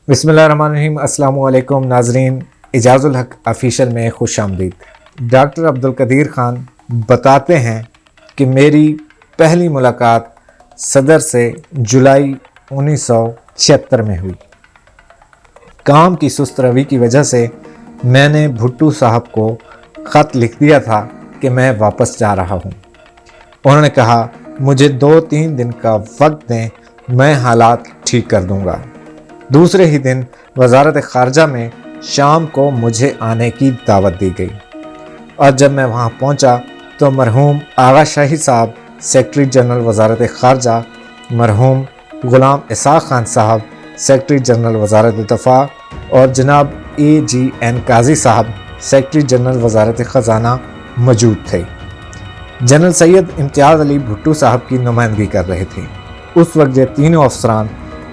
بسم اللہ الرحمن الرحیم۔ السلام علیکم ناظرین، اعجاز الحق آفیشیل میں خوش آمدید۔ ڈاکٹر عبدالقدیر خان بتاتے ہیں کہ میری پہلی ملاقات صدر سے جولائی 1976 میں ہوئی۔ کام کی سست روی کی وجہ سے میں نے بھٹو صاحب کو خط لکھ دیا تھا کہ میں واپس جا رہا ہوں۔ انہوں نے کہا مجھے 2-3 دن کا وقت دیں، میں حالات ٹھیک کر دوں گا۔ دوسرے ہی دن وزارت خارجہ میں شام کو مجھے آنے کی دعوت دی گئی، اور جب میں وہاں پہنچا تو مرحوم آغا شاہی صاحب سیکرٹری جنرل وزارت خارجہ، مرحوم غلام اسحاق خان صاحب سیکرٹری جنرل وزارت دفاع، اور جناب AGN قاضی صاحب سیکرٹری جنرل وزارت خزانہ موجود تھے۔ جنرل سید امتیاز علی بھٹو صاحب کی نمائندگی کر رہے تھے۔ اس وقت یہ تینوں افسران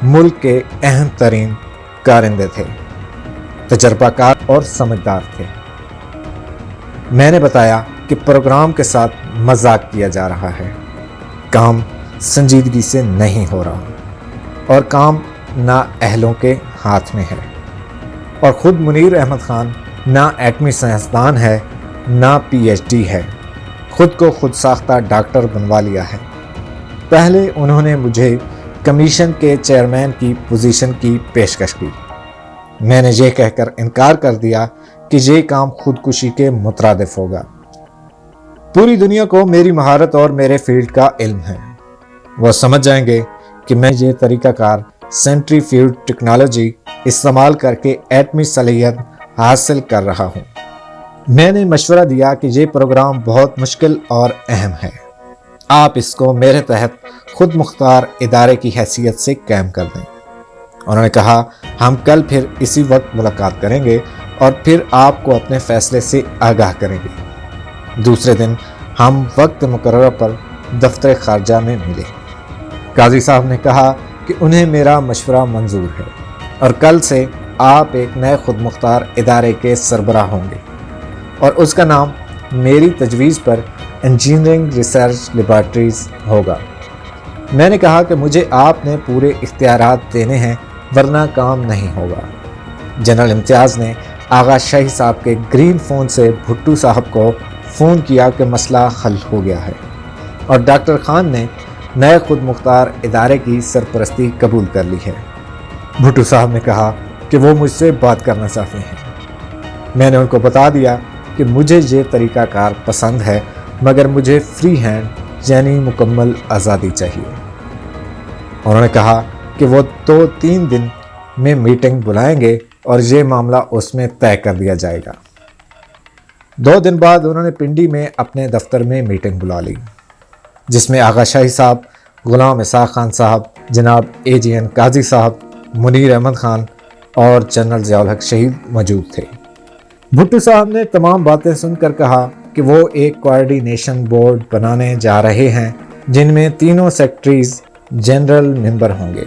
ملک کے اہم ترین کارندے تھے، تجربہ کار اور سمجھدار تھے۔ میں نے بتایا کہ پروگرام کے ساتھ مذاق کیا جا رہا ہے، کام سنجیدگی سے نہیں ہو رہا، اور کام نااہلوں کے ہاتھ میں ہے، اور خود منیر احمد خان نہ ایٹمی سائنسدان ہے نہ PhD ہے، خود کو خود ساختہ ڈاکٹر بنوا لیا ہے۔ پہلے انہوں نے مجھے کمیشن کے چیئرمین کی پوزیشن کی پیشکش کی۔ میں نے یہ کہہ کر انکار کر دیا کہ یہ کام خودکشی کے مترادف ہوگا۔ پوری دنیا کو میری مہارت اور میرے فیلڈ کا علم ہے، وہ سمجھ جائیں گے کہ میں یہ طریقہ کار سینٹری فیوڈ ٹیکنالوجی استعمال کر کے ایٹمی صلاحیت حاصل کر رہا ہوں۔ میں نے مشورہ دیا کہ یہ پروگرام بہت مشکل اور اہم ہے، آپ اس کو میرے تحت خود مختار ادارے کی حیثیت سے قائم کر دیں۔ انہوں نے کہا ہم کل پھر اسی وقت ملاقات کریں گے اور پھر آپ کو اپنے فیصلے سے آگاہ کریں گے۔ دوسرے دن ہم وقت مقررہ پر دفتر خارجہ میں ملے۔ قاضی صاحب نے کہا کہ انہیں میرا مشورہ منظور ہے اور کل سے آپ ایک نئے خود مختار ادارے کے سربراہ ہوں گے، اور اس کا نام میری تجویز پر انجینئرنگ ریسرچ لیبارٹریز ہوگا۔ میں نے کہا کہ مجھے آپ نے پورے اختیارات دینے ہیں ورنہ کام نہیں ہوگا۔ جنرل امتیاز نے آغا شاہی صاحب کے گرین فون سے بھٹو صاحب کو فون کیا کہ مسئلہ حل ہو گیا ہے، اور ڈاکٹر خان نے نئے خود مختار ادارے کی سرپرستی قبول کر لی ہے۔ بھٹو صاحب نے کہا کہ وہ مجھ سے بات کرنا چاہتے ہیں۔ میں نے ان کو بتا دیا کہ مجھے یہ طریقہ کار پسند ہے، مگر مجھے فری ہینڈ یعنی مکمل آزادی چاہیے۔ انہوں نے کہا کہ وہ 2-3 دن میں میٹنگ بلائیں گے اور یہ معاملہ اس میں طے کر دیا جائے گا۔ 2 دن بعد انہوں نے پنڈی میں اپنے دفتر میں میٹنگ بلا لی، جس میں آغا شاہی صاحب، غلام اسحاق خان صاحب، جناب AGN قاضی صاحب، منیر احمد خان اور جنرل ضیاء الحق شہید موجود تھے۔ بھٹو صاحب نے تمام باتیں سن کر کہا کہ وہ ایک کوآرڈینیشن بورڈ بنانے جا رہے ہیں جن میں تینوں سیکرٹریز جنرل ممبر ہوں گے،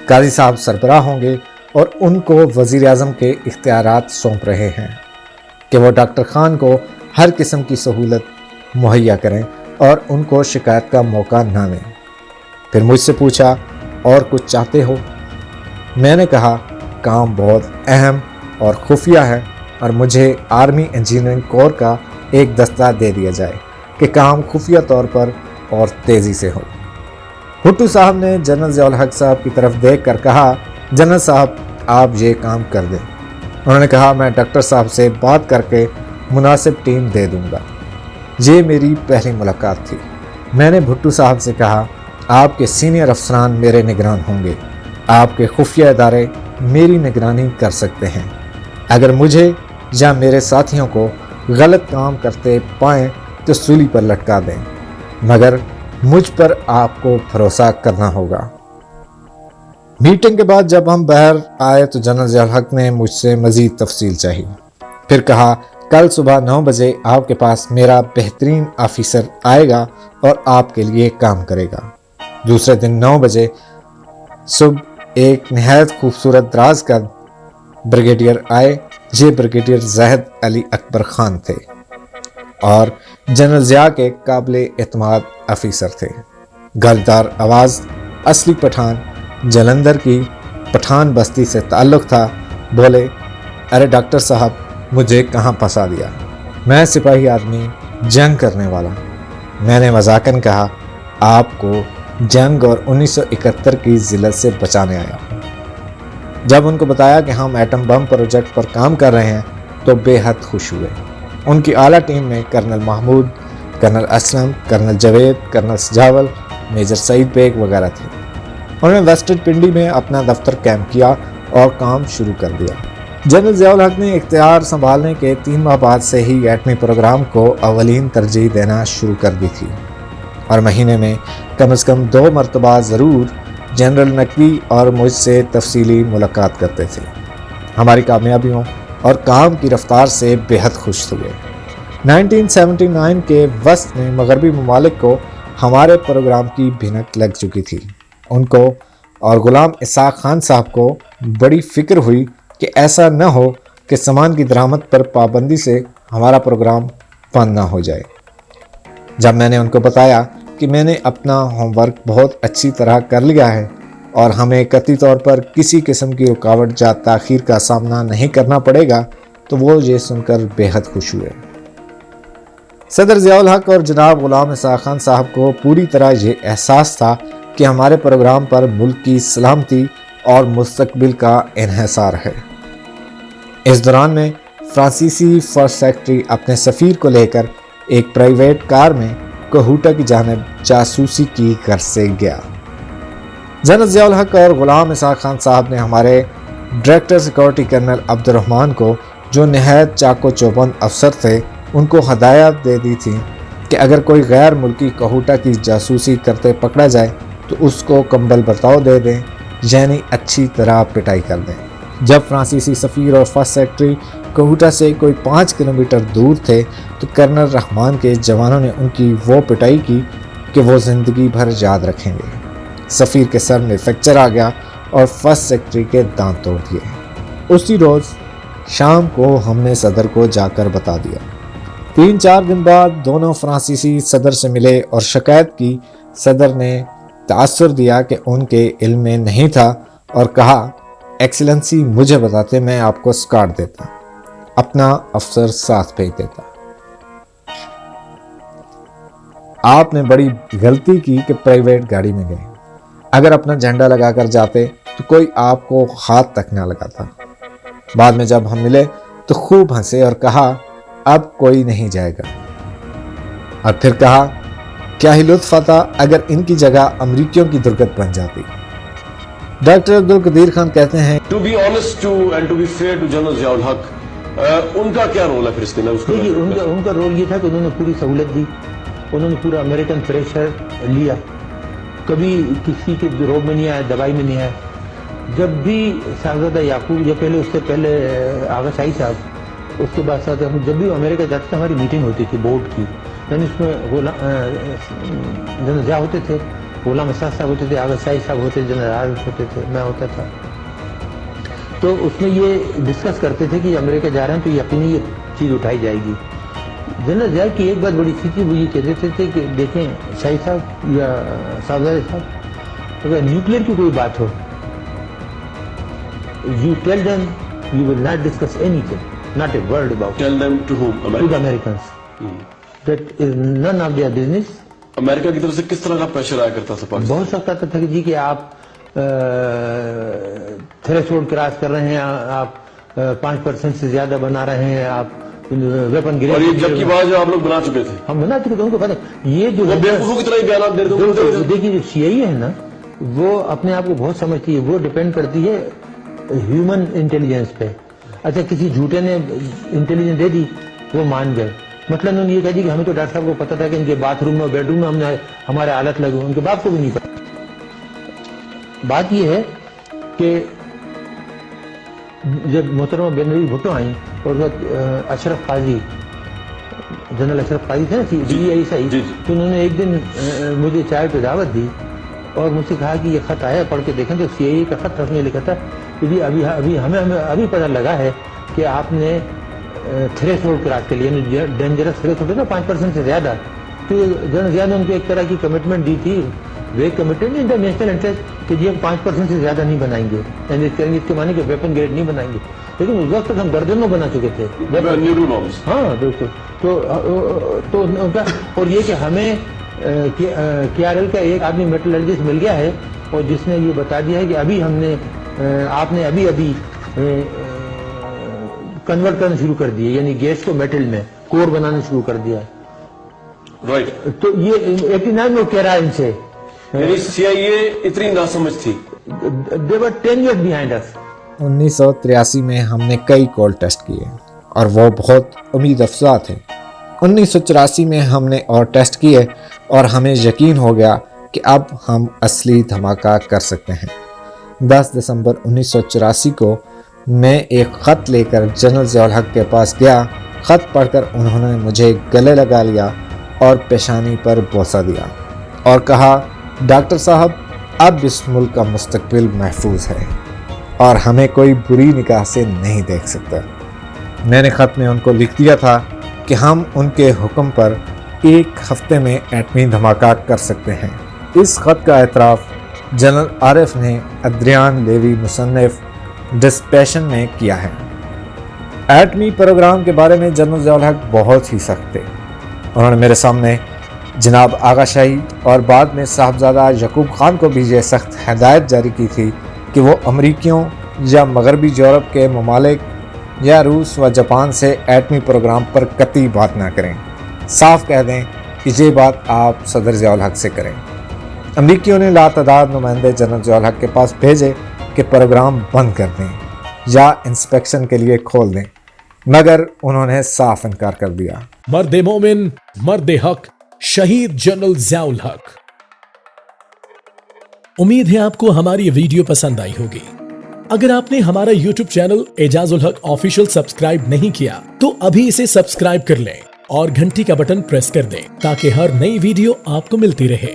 قاضی صاحب سربراہ ہوں گے، اور ان کو وزیر اعظم کے اختیارات سونپ رہے ہیں کہ وہ ڈاکٹر خان کو ہر قسم کی سہولت مہیا کریں اور ان کو شکایت کا موقع نہ دیں۔ پھر مجھ سے پوچھا اور کچھ چاہتے ہو؟ میں نے کہا کام بہت اہم اور خفیہ ہے اور مجھے آرمی انجینئرنگ کور کا ایک دستہ دے دیا جائے کہ کام خفیہ طور پر اور تیزی سے ہو۔ بھٹو صاحب نے جنرل ضیاء الحق صاحب کی طرف دیکھ کر کہا جنرل صاحب آپ یہ کام کر دیں۔ انہوں نے کہا میں ڈاکٹر صاحب سے بات کر کے مناسب ٹیم دے دوں گا۔ یہ میری پہلی ملاقات تھی۔ میں نے بھٹو صاحب سے کہا آپ کے سینئر افسران میرے نگران ہوں گے، آپ کے خفیہ ادارے میری نگرانی کر سکتے ہیں، اگر مجھے یا میرے ساتھیوں کو غلط کام کرتے پائیں تو سولی پر لٹکا دیں، مگر مجھ پر آپ کو بھروسہ کرنا ہوگا۔ میٹنگ کے بعد جب ہم باہر آئے تو جنرل ضیاء الحق نے مجھ سے مزید تفصیل چاہی۔ پھر کہا کل صبح 9 بجے آپ کے پاس میرا بہترین آفیسر آئے گا اور آپ کے لیے کام کرے گا۔ دوسرے دن 9 بجے صبح ایک نہایت خوبصورت دراز قد بریگیڈیئر آئے۔ یہ بریگیڈیئر زاہد علی اکبر خان تھے اور جنرل ضیاء کے قابل اعتماد آفیسر تھے۔ گلدار آواز، اصلی پٹھان، جلندھر کی पठान बस्ती से ताल्लुक़ था, बोले, अरे डॉक्टर साहब मुझे कहाँ फंसा दिया, मैं सिपाही आदमी जंग करने वाला। मैंने मजाकन कहा, आपको जंग और 1971 की जिल्लत से बचाने आया हूँ। जब उनको बताया कि हम एटम बम प्रोजेक्ट पर काम कर रहे हैं तो बेहद खुश हुए। उनकी आला टीम में colonel Mahmood, colonel Aslam, colonel Javed, colonel Sajawal, major Saeed Baig वगैरह थे। उन्होंने वेस्टर्न पिंडी में अपना दफ्तर कैंप किया और काम शुरू कर दिया। जनरल ज़ियाउल हक ने इख्तियार संभालने के 3 माह बाद से ही एटमी प्रोग्राम को अवलीन तरजीह देना शुरू कर दी थी और महीने में कम से कम 2 मरतबा ज़रूर जनरल नकवी और मुझसे तफसीली मुलाकात करते थे। हमारी कामयाबियों और काम की रफ्तार से बेहद खुश हुए। 1979 के वस्त में मगरबी ममालिक को हमारे प्रोग्राम की भिनक लग चुकी थी। उनको और गुलाम इसाक खान साहब को बड़ी फ़िक्र हुई कि ऐसा न हो कि सामान की दरामद पर पाबंदी से हमारा प्रोग्राम बंद ना हो जाए। जब मैंने उनको बताया कि मैंने अपना होमवर्क बहुत अच्छी तरह कर लिया है और हमें कतई तौर पर किसी किस्म की रुकावट या ताख़ीर का सामना नहीं करना पड़ेगा, तो वो ये सुनकर बेहद खुश हुए। सदर ज़ियाउल हक और जनाब गुलाम इसाक खान साहब को पूरी तरह ये एहसास था कि हमारे प्रोग्राम पर मुल्क की सलामती और मुस्तकबिल का इन्हिसार है। इस दौरान में फ्रांसीसी फर्स्ट सेक्रेटरी अपने सफ़ीर को लेकर एक प्राइवेट कार में कहूटा की जानिब जासूसी की घर से गया। जनरल ज़ियाउल हक और गुलाम इसाक खान साहब ने हमारे डायरेक्टर सिक्योरिटी कर्नल अब्दुर्रहमान को, जो नहायत चाको चौबंद अफसर थे, उनको हदायत दे दी थी कि अगर कोई गैर मुल्की कहूटा की जासूसी करते पकड़ा जाए तो उसको कंबल बर्ताव दे दें, यानी अच्छी तरह पिटाई कर दें। जब फ्रांसीसी सफ़ीर और फर्स्ट सेक्रेटरी कहूटा से कोई 5 किलोमीटर दूर थे तो कर्नल रहमान के जवानों ने उनकी वो पिटाई की कि वो ज़िंदगी भर याद रखेंगे। सफ़ीर के सर में फ्रैक्चर आ गया और फर्स्ट सेक्रेटरी के दांत तोड़ दिए। उसी रोज़ शाम को हमने सदर को जाकर बता दिया। 3-4 दिन बाद दोनों फ्रांसीसी सदर से मिले और शिकायत की। सदर ने तासुर दिया कि उनके इल्म में नहीं था और कहा, एक्सीलेंसी मुझे बताते मैं आपको स्कार्ड देता, अपना अफसर साथ भेज देता। आपने बड़ी गलती की कि प्राइवेट गाड़ी में गए। अगर अपना झंडा लगाकर जाते तो कोई आपको हाथ तक ना लगाता। बाद में जब हम मिले तो खूब हंसे और कहा, अब कोई नहीं जाएगा। और फिर कहा, क्या ही लुत्फ आता अगर इनकी जगह अमरीकियों की दुर्गत बन जाती। डॉक्टर अब्दुल कदीर खान कहते हैं, to be honest to and to be fair to general Ziaul Haq, उनका क्या रोल है फिर इसके अंदर? उनका रोल ये था कि उन्होंने पूरी सहूलत दी, उन्होंने पूरा अमेरिकन प्रेशर लिया, कभी किसी के रोग में नहीं आया, दवाई में नहीं आया। जब भी साहबजादा याकूब, या पहले उससे पहले आगा शाही साहब, उसके बाद साथ जब भी अमेरिका जाते थे हमारी मीटिंग होती थी बोर्ड की, यानी उसमें जनरल ज़िया होते थे, गुलाम इसाक साहब होते थे, आगा शाही साहब होते थे, जनरल आरिफ होते थे, मैं होता था। तो उसमें ये डिस्कस करते थे कि अमेरिका जा रहे हैं तो यकीनी ये चीज़ उठाई जाएगी। जनरल ज़िया की एक बात बड़ी सी थी, वो ये कहते थे कि देखें शाही साहब या साहबजादे साहब, अगर न्यूक्लियर की कोई बात हो, you tell them you will not discuss anything, not a word about it. Tell them to whom? To the Americans. That is none of their business. America की तरफ से किस तरह का प्रेशर आया करता था पाकिस्तान? बहुत सख्त आता था कि जी कि आप थ्रेशोल्ड क्रॉस कर रहे हैं, आप 5% से ज्यादा बना रहे हैं, आप वेपन गिरे। और ये जबकि बात जो आप लोग बना चुके थे, हम बना चुके थे, उनको पता ये जो बेवकूफों की तरह ही बयान दे रहे। देखिए जो CIA है ना, वो अपने आप को बहुत समझती है, वो डिपेंड करती है ह्यूमन इंटेलिजेंस पे। अच्छा, किसी झूठे ने इंटेलिजेंस दे दी, वो मान गए। मतलब उन्होंにये कहा जी कि हमें तो डॉक्टर साहब को पता था कि इनके बाथरूम में बेडरूम में हमने हमारे हालत लगे, उनके बाप को भी नहीं पता। बात ये है कि जब मोहतरमा बेनजीर भुट्टो आई और अशरफ काजी, जनरल अशरफ काजी थे ना DEI सही, तो उन्होंने एक दिन मुझे चाय पे दावत दी और मुझसे कहा कि ये खत आया, पढ़ के देखें। तो CIA का खत उसने लिखा था कि जी अभी हमें पता लगा है कि आपने थ्रेशोल्ड क्रॉस के लिए, डेंजरस थ्रेशोल्ड है ना 5% से ज़्यादा, तो जनरल ज़िया ने उनको एक तरह की कमिटमेंट दी थी वे कमिटेड नहीं द नेशनल इंटरेस्ट कि जी हम 5% से ज्यादा नहीं बनाएंगे, यानी इसके माने कि वेपन ग्रेड नहीं बनाएंगे, लेकिन उस वक्त तक हम दर्जनों बना चुके थे। Neutral bombs. हाँ बिल्कुल। तो उनका और ये कि हमें KRL का एक आदमी मेटलर्जिस्ट मिल गया है और जिसने ये बता दिया है कि अभी हमने आपने अभी कन्वर्ट करना शुरू कर दिए, यानी गैस को मेटल में कोर बनाना शुरू कर दिया है। राइट। तो ये 89 में कह रहा है इनसे, यानी CIA इतनी नासमझ थी। They were 10 years behind us। 1983 में हमने कई कोल्ड टेस्ट किए और वो बहुत उम्मीद अफजा थे। 1984 में हमने और टेस्ट किए और हमें यकीन हो गया कि अब हम असली धमाका कर सकते हैं। 10 दिसंबर 1984 को मैं एक ख़त लेकर जनरल ज़ियाउल हक के पास गया। ख़त पढ़कर उन्होंने मुझे गले लगा लिया और पेशानी पर बोसा दिया और कहा, डॉक्टर साहब अब इस मुल्क का मुस्तकबिल महफूज है और हमें कोई बुरी निगाह से नहीं देख सकता। मैंने ख़त में उनको लिख दिया था कि हम उनके हुक्म पर एक हफ्ते में एटमी धमाका कर सकते हैं। इस ख़त का एतराफ़ जनरल आरिफ ने अद्रियान लेवी मुसन्निफ डिस्पैशन में किया है। एटमी प्रोग्राम के बारे में जनरल ज़ियाउल हक बहुत ही सख्त थे। उन्होंने मेरे सामने जनाब आगा शाही और बाद में साहबजादा यकूब खान को भी ये सख्त हदायत जारी की थी कि वो अमरीकियों या मगरबी यूरोप के ममालिक या रूस व जापान से एटमी प्रोग्राम पर कतई बात ना करें। साफ कह दें कि ये बात आप सदर ज़ियाउल हक से करें। अमरीकियों ने लातादाद नुमाइंदे जनरल ज़ियाउल हक के पास भेजे कि प्रोग्राम बंद कर दें या इंस्पेक्शन के लिए खोल दें, मगर उन्होंने साफ इनकार कर दिया। मर्दे मोमिन मर्दे हक शहीद जनरल ज़ियाउल हक। उम्मीद है आपको हमारी वीडियो पसंद आई होगी। अगर आपने हमारा YouTube चैनल एजाजुल हक ऑफिशियल सब्सक्राइब नहीं किया तो अभी इसे सब्सक्राइब कर लें और घंटी का बटन प्रेस कर दें ताकि हर नई वीडियो आपको मिलती रहे।